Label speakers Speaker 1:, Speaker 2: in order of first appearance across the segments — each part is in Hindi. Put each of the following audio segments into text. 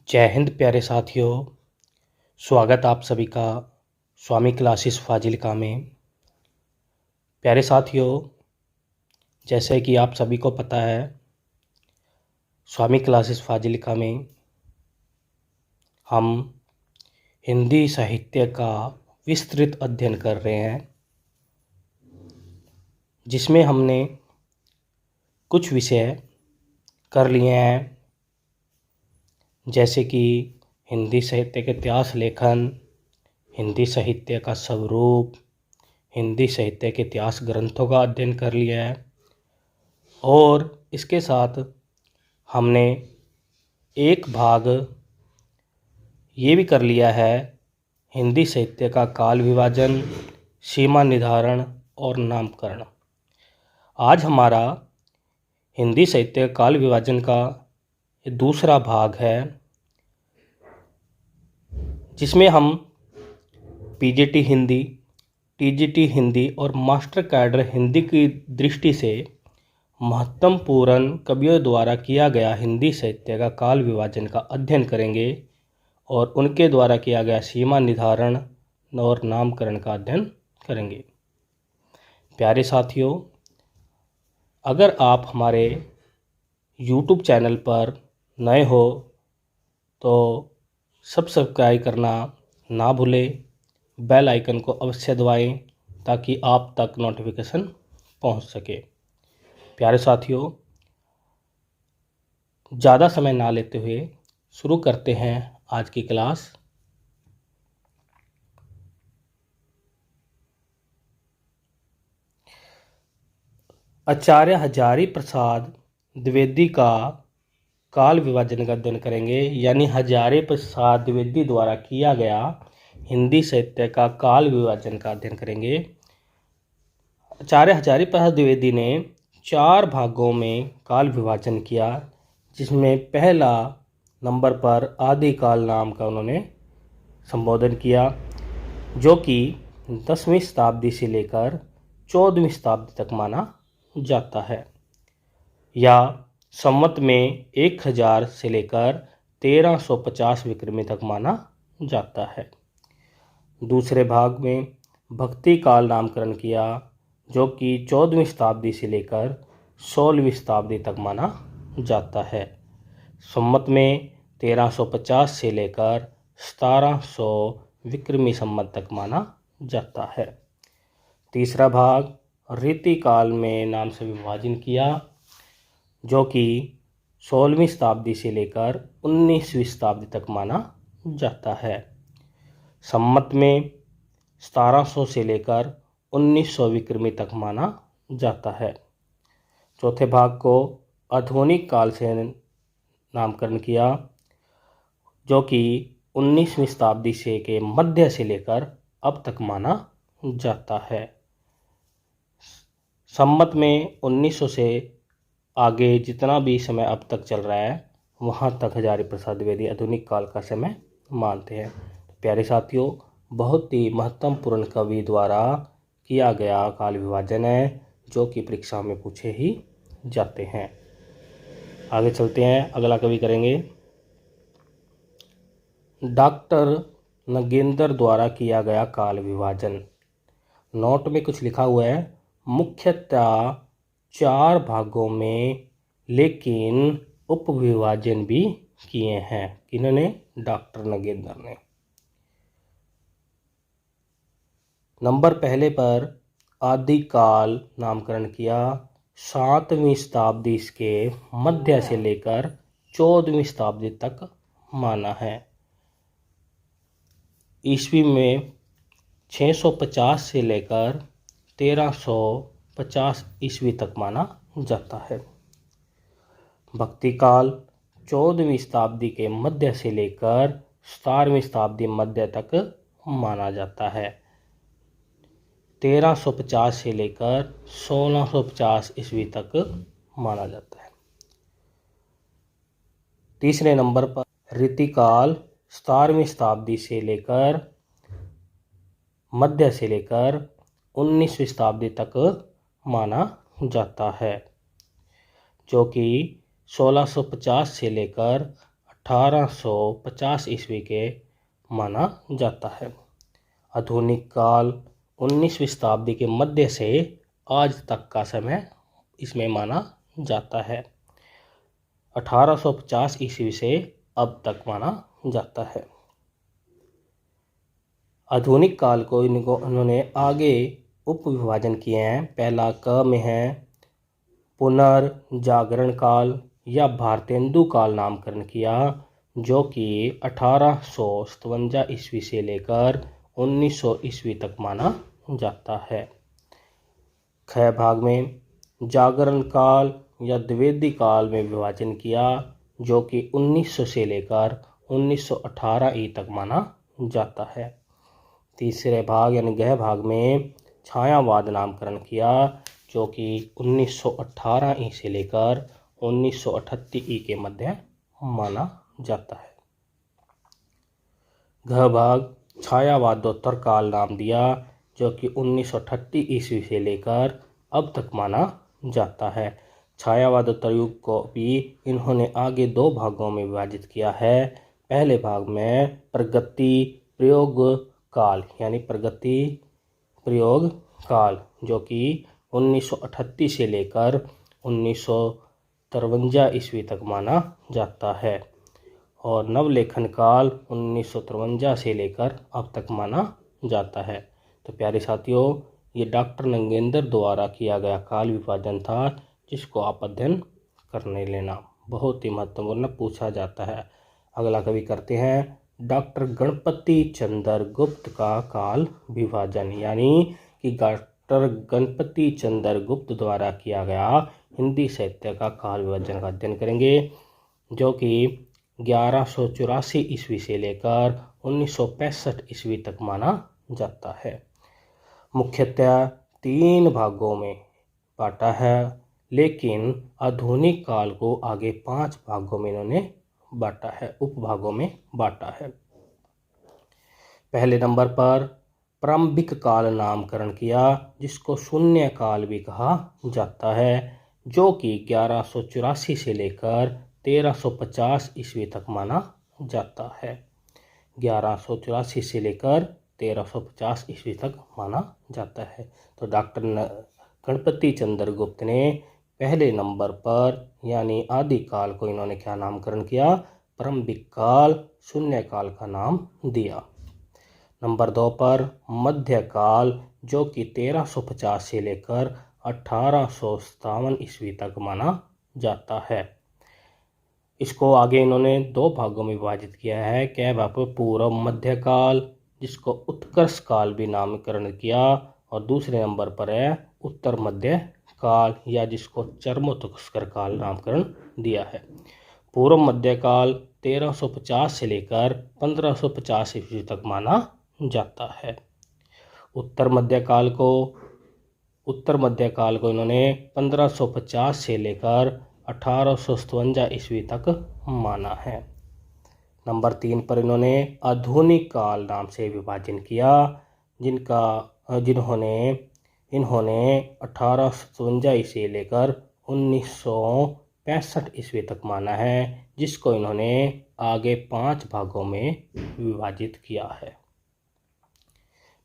Speaker 1: जय हिंद प्यारे साथियों। स्वागत आप सभी का स्वामी क्लासेस फाजिल्का में। प्यारे साथियों, जैसे कि आप सभी को पता है, स्वामी क्लासेस फाजिल्का में हम हिंदी साहित्य का विस्तृत अध्ययन कर रहे हैं, जिसमें हमने कुछ विषय कर लिए हैं, जैसे कि हिंदी साहित्य के इतिहास लेखन, हिंदी साहित्य का स्वरूप, हिंदी साहित्य के इतिहास ग्रंथों का अध्ययन कर लिया है। और इसके साथ हमने एक भाग ये भी कर लिया है, हिंदी साहित्य का काल विभाजन, सीमा निर्धारण और नामकरण। आज हमारा हिंदी साहित्य काल विभाजन का दूसरा भाग है, जिसमें हम पीजीटी हिंदी, टीजीटी हिंदी और मास्टर कैडर हिंदी की दृष्टि से महत्वपूर्ण कवियों द्वारा किया गया हिंदी साहित्य का काल विभाजन का अध्ययन करेंगे और उनके द्वारा किया गया सीमा निर्धारण और नामकरण का अध्ययन करेंगे। प्यारे साथियों, अगर आप हमारे YouTube चैनल पर नए हो तो सब्सक्राइब करना ना भूलें, बेल आइकन को अवश्य दबाएं ताकि आप तक नोटिफिकेशन पहुंच सके। प्यारे साथियों, ज़्यादा समय ना लेते हुए शुरू करते हैं आज की क्लास। आचार्य हजारी प्रसाद द्विवेदी का काल विभाजन का अध्ययन करेंगे, यानी हजारी प्रसाद द्विवेदी द्वारा किया गया हिंदी साहित्य का काल विभाजन का अध्ययन करेंगे। आचार्य हजारी प्रसाद द्विवेदी ने 4 भागों में काल विभाजन किया, जिसमें पहला नंबर पर आदिकाल नाम का उन्होंने संबोधन किया, जो कि 10वीं शताब्दी से लेकर 14वीं शताब्दी तक माना जाता है, या संवत में 1000 से लेकर 1350 विक्रमी तक माना जाता है। दूसरे भाग में भक्ति काल नामकरण किया, जो कि 14वीं शताब्दी से लेकर 16वीं शताब्दी तक माना जाता है। संवत में 1350 से लेकर 1700 विक्रमी संवत तक माना जाता है। तीसरा भाग रीतिकाल में नाम से विभाजन किया, जो कि 16वीं शताब्दी से लेकर 19वीं शताब्दी तक माना जाता है। संवत में 1700 से लेकर 1900 विक्रमी तक माना जाता है। चौथे भाग को आधुनिक काल से नामकरण किया, जो कि 19वीं शताब्दी से के मध्य से लेकर अब तक माना जाता है। संवत में 1900 से आगे जितना भी समय अब तक चल रहा है, वहाँ तक हजारी प्रसाद द्विवेदी आधुनिक काल का समय मानते हैं। प्यारे साथियों, बहुत ही महत्वपूर्ण कवि द्वारा किया गया काल विभाजन है, जो कि परीक्षा में पूछे ही जाते हैं। आगे चलते हैं, अगला कवि करेंगे डॉक्टर नगेंद्र द्वारा किया गया काल विभाजन। नोट में कुछ लिखा हुआ है, मुख्यतः 4 भागों में, लेकिन उपविभाजन भी किए हैं। किन्होंने? डॉक्टर नगेंद्र ने। नंबर पहले पर आदिकाल नामकरण किया, 7वीं शताब्दी के मध्य से लेकर 14वीं शताब्दी तक माना है। ईस्वी में 650 से लेकर 1350 ईस्वी तक माना जाता है। भक्ति काल 14वीं शताब्दी के मध्य से लेकर 17वीं शताब्दी मध्य तक माना जाता है। 1350 से लेकर 1650 ईस्वी तक माना जाता है। तीसरे नंबर पर रीतिकाल 17वीं शताब्दी से लेकर मध्य से लेकर 19वीं शताब्दी तक माना जाता है, जो कि 1650 से लेकर 1850 ईस्वी के माना जाता है। आधुनिक काल 19वीं शताब्दी के मध्य से आज तक का समय इसमें माना जाता है। 1850 ईस्वी से अब तक माना जाता है। आधुनिक काल को इन्होंने आगे उप विभाजन किए हैं। पहला क में है पुनर्जागरण काल या भारतेंदु काल नामकरण किया, जो कि 1857 ईस्वी से लेकर 1900 ईस्वी तक माना जाता है। ख भाग में जागरण काल या द्विवेदी काल में विभाजन किया, जो कि 1900 से लेकर 1918 ई तक माना जाता है। तीसरे भाग यानी गह भाग में छायावाद नामकरण किया, जो कि 1918 ई से लेकर 1938 ई के मध्य माना जाता है। घ भाग छायावादोत्तर काल नाम दिया, जो कि 1938 ईस्वी से लेकर अब तक माना जाता है। छायावादोत्तर युग को भी इन्होंने आगे दो भागों में विभाजित किया है। पहले भाग में प्रगति प्रयोग काल यानी प्रगति प्रयोग काल, जो कि 1938 से लेकर 1953 ईस्वी तक माना जाता है, और नवलेखन काल 1953 से लेकर अब तक माना जाता है। तो प्यारे साथियों, ये डॉक्टर नंगेंद्र द्वारा किया गया काल विभाजन था, जिसको आप अध्ययन करने लेना। बहुत ही महत्वपूर्ण पूछा जाता है। अगला कवि करते हैं डॉक्टर गणपति चंद्र गुप्त का काल विभाजन, यानी कि डॉक्टर गणपति चंद्र गुप्त द्वारा किया गया हिंदी साहित्य का काल विभाजन का अध्ययन करेंगे, जो कि 1184 ईस्वी से लेकर 1965 ईस्वी तक माना जाता है। मुख्यतः 3 भागों में बांटा है, लेकिन आधुनिक काल को आगे 5 भागों में इन्होंने बांटा है, उपभागों में बांटा है। पहले नंबर पर प्रारंभिक काल नामकरण किया, जिसको शून्य काल भी कहा जाता है, जो कि 1184 से लेकर 1350 ईस्वी तक माना जाता है। 1184 से लेकर 1350 ईस्वी तक माना जाता है। तो डॉक्टर गणपति चंद्र गुप्त ने पहले नंबर पर यानी आदि काल को इन्होंने क्या नामकरण किया? प्रारंभिक काल, शून्य काल का नाम दिया। नंबर 2 पर मध्यकाल, जो कि 1350 से लेकर 1857 ईस्वी तक माना जाता है। इसको आगे इन्होंने 2 भागों में विभाजित किया है। क्या भाग पर पूर्व मध्यकाल, जिसको उत्कर्ष काल भी नामकरण किया, और दूसरे नंबर पर है उत्तर मध्य काल, या जिसको चरमोत्कर्ष काल नामकरण दिया है। पूर्व मध्यकाल 1350 से लेकर 1550 ईस्वी तक माना जाता है। उत्तर मध्यकाल को इन्होंने 1550 से लेकर 1857 ईस्वी तक माना है। नंबर 3 पर इन्होंने आधुनिक काल नाम से विभाजन किया, इन्होंने 1857 से लेकर 1965 ईस्वी तक माना है, जिसको इन्होंने आगे 5 भागों में विभाजित किया है।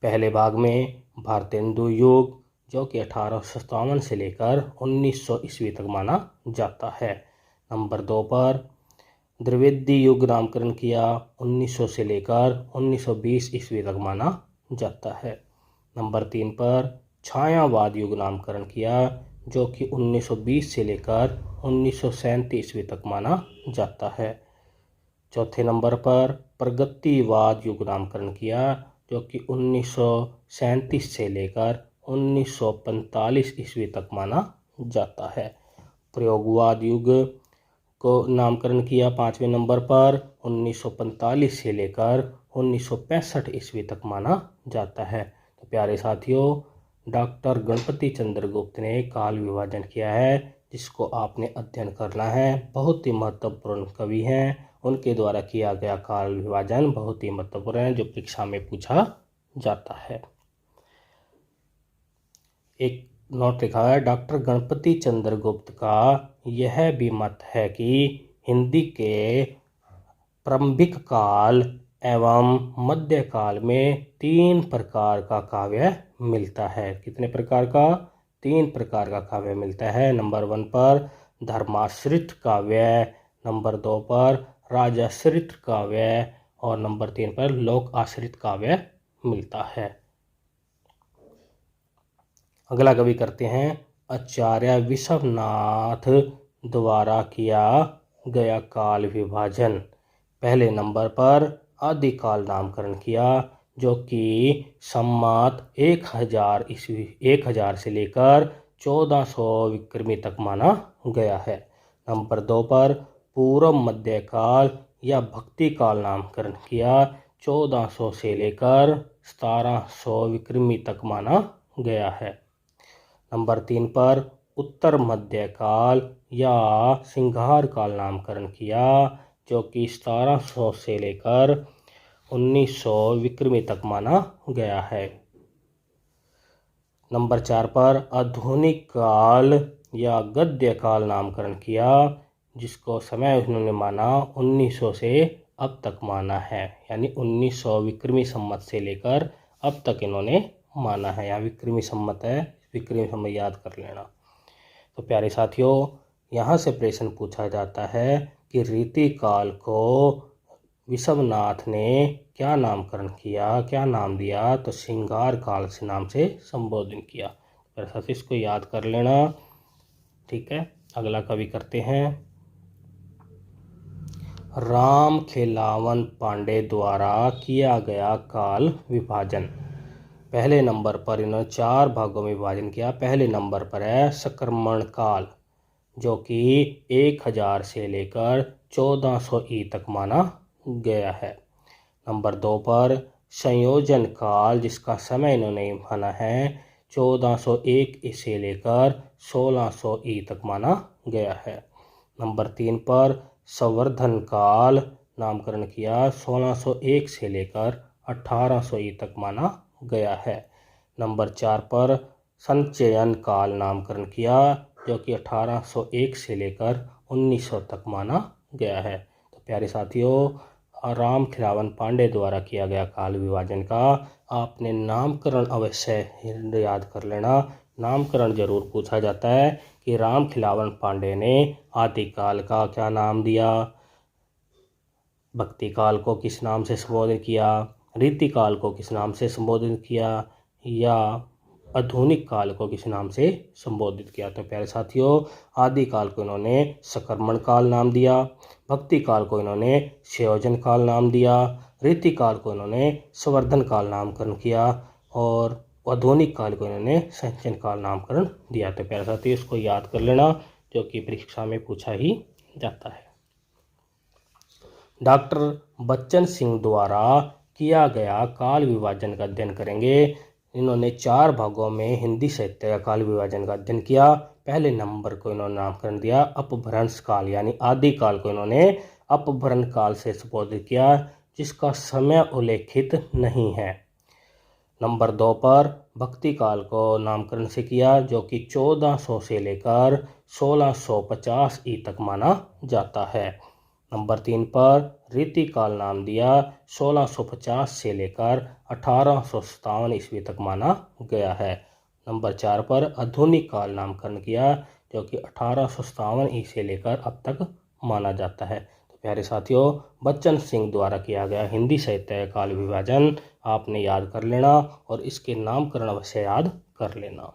Speaker 1: पहले भाग में भारतेंदु युग, जो कि 1857 से लेकर 1900 ईस्वी तक माना जाता है। नंबर 2 पर द्विवेदी युग नामकरण किया, 1900 से लेकर 1920 ईस्वी तक माना जाता है। नंबर 3 पर छायावाद युग नामकरण किया, जो कि 1920 से लेकर 1937 ईस्वी तक माना जाता है। चौथे नंबर पर प्रगतिवाद युग नामकरण किया, जो कि 1937 से लेकर 1945 ईस्वी तक माना जाता है। प्रयोगवाद युग को नामकरण किया 5वें नंबर पर, 1945 से लेकर 1965 ईस्वी तक माना जाता है। तो प्यारे साथियों, डॉक्टर गणपति चंद्र गुप्त ने काल विभाजन किया है, जिसको आपने अध्ययन करना है। बहुत ही महत्वपूर्ण कवि हैं, उनके द्वारा किया गया काल विभाजन बहुत ही महत्वपूर्ण है, जो परीक्षा में पूछा जाता है। एक नोट लिखा है, डॉक्टर गणपति चंद्र गुप्त का यह भी मत है कि हिंदी के प्रारंभिक काल एवं मध्यकाल में 3 प्रकार का काव्य मिलता है। कितने प्रकार का? 3 प्रकार का काव्य मिलता है। नंबर 1 पर धर्माश्रित काव्य, नंबर 2 पर राजाश्रित काव्य और नंबर 3 पर लोक आश्रित काव्य मिलता है। अगला कवि करते हैं आचार्य विश्वनाथ द्वारा किया गया काल विभाजन। पहले नंबर पर आदिकाल नामकरण किया, जो कि संमत 1000 से लेकर 1400 विक्रमी तक माना गया है। नंबर 2 पर पूर्व मध्यकाल या भक्ति काल नामकरण किया, 1400 से लेकर 1700 विक्रमी तक माना गया है। नंबर 3 पर उत्तर मध्यकाल या सिंगार काल नामकरण किया, जो कि 1700 से लेकर 1900 विक्रमी तक माना गया है। नंबर 4 पर आधुनिक काल या गद्य काल नामकरण किया, जिसको समय उन्होंने माना 1900 से अब तक माना है, यानी 1900 विक्रमी संमत से लेकर अब तक इन्होंने माना है। यहाँ विक्रमी संमत है, विक्रमी संमत याद कर लेना। तो प्यारे साथियों, यहाँ से प्रश्न पूछा जाता है कि रीति काल को विश्वनाथ ने क्या नामकरण किया, क्या नाम दिया? तो सिंगार काल से नाम से संबोधित किया। प्यारे साथियों, इसको याद कर लेना। ठीक है, अगला कवि करते हैं राम खिलावन पांडे द्वारा किया गया काल विभाजन। पहले नंबर पर इन्होंने 4 भागों में विभाजन किया। पहले नंबर पर है संक्रमण काल, जो कि 1000 से लेकर 1400 ई तक माना गया है। नंबर 2 पर संयोजन काल, जिसका समय इन्होंने माना है 1401 से लेकर 1600 ई तक माना गया है। नंबर 3 पर संवर्धन काल नामकरण किया, 1601 से लेकर 1800 ई तक माना गया है। नंबर 4 पर संचयन काल नामकरण किया, जो कि 1801 से लेकर 1900 तक माना गया है। तो प्यारे साथियों, राम खिलावन पांडे द्वारा किया गया काल विभाजन का आपने नामकरण अवश्य याद कर लेना। नामकरण जरूर पूछा जाता है कि राम खिलावन पांडे ने आदिकाल का क्या नाम दिया, भक्ति काल को किस नाम से संबोधित किया, रीति काल को किस नाम से संबोधित किया, या आधुनिक काल को किस नाम से संबोधित किया। तो प्यारे साथियों, आदिकाल को इन्होंने संक्रमण काल नाम दिया, भक्ति काल को इन्होंने संयोजन काल नाम दिया, रीति काल को इन्होंने संवर्धन काल नामकरण किया और आधुनिक काल को इन्होंने संचयन काल नामकरण दिया। तो प्यारे साथियों, इसको याद कर लेना, जो कि परीक्षा में पूछा ही जाता है। डॉक्टर बच्चन सिंह द्वारा किया गया काल विभाजन का अध्ययन करेंगे। इन्होंने 4 भागों में हिंदी साहित्य का काल विभाजन का अध्ययन किया। पहले नंबर को इन्होंने नामकरण दिया अपभ्रंश काल, यानी आदि काल को इन्होंने अपभ्रंश काल से संबोधित किया, जिसका समय उल्लेखित नहीं है। नंबर 2 पर भक्ति काल को नामकरण से किया, जो कि 1400 से लेकर 1650 ई तक माना जाता है। नंबर 3 पर रीति काल नाम दिया, 1650 से लेकर 1857 ईस्वी तक माना गया है। नंबर 4 पर आधुनिक काल नामकरण किया, जो कि 1857 ई से लेकर अब तक माना जाता है। तो प्यारे साथियों, बच्चन सिंह द्वारा किया गया हिंदी साहित्य काल विभाजन आपने याद कर लेना और इसके नामकरण अवश्य याद कर लेना।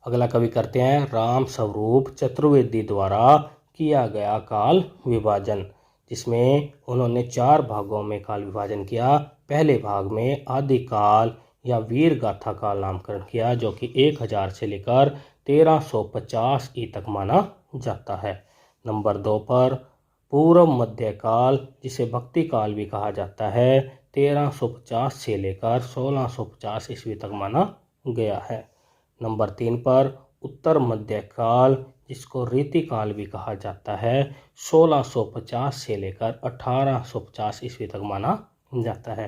Speaker 1: अगला कवि करते हैं राम स्वरूप चतुर्वेदी द्वारा किया गया काल विभाजन, जिसमें उन्होंने 4 भागों में काल विभाजन किया। पहले भाग में आदिकाल या वीर गाथा काल नामकरण किया, जो कि 1000 से लेकर 1350 ई तक माना जाता है। नंबर 2 पर पूर्व मध्यकाल, जिसे भक्ति काल भी कहा जाता है, 1350 से लेकर 1650 ईस्वी तक माना गया है। नंबर 3 पर उत्तर मध्यकाल, जिसको रीति काल भी कहा जाता है, 1650 से लेकर 1850 ईस्वी तक माना जाता है।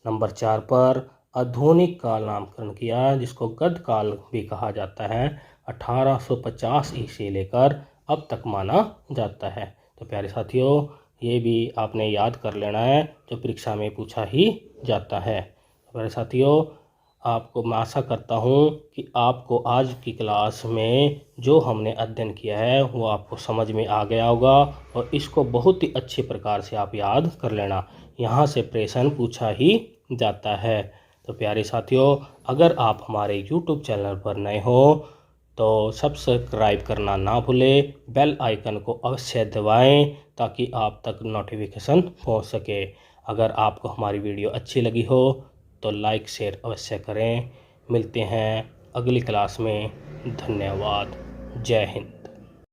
Speaker 1: नंबर 4 पर आधुनिक काल नामकरण किया, जिसको गद्य काल भी कहा जाता है, 1850 ई से लेकर अब तक माना जाता है। तो प्यारे साथियों, ये भी आपने याद कर लेना है, जो परीक्षा में पूछा ही जाता है। तो प्यारे साथियों, आपको मैं आशा करता हूँ कि आपको आज की क्लास में जो हमने अध्ययन किया है वो आपको समझ में आ गया होगा, और इसको बहुत ही अच्छे प्रकार से आप याद कर लेना। यहाँ से प्रश्न पूछा ही जाता है। तो प्यारे साथियों, अगर आप हमारे YouTube चैनल पर नए हो तो सब्सक्राइब करना ना भूलें, बेल आइकन को अवश्य दबाएं ताकि आप तक नोटिफिकेशन पहुंच सके। अगर आपको हमारी वीडियो अच्छी लगी हो तो लाइक शेयर अवश्य करें। मिलते हैं अगली क्लास में। धन्यवाद। जय हिंद।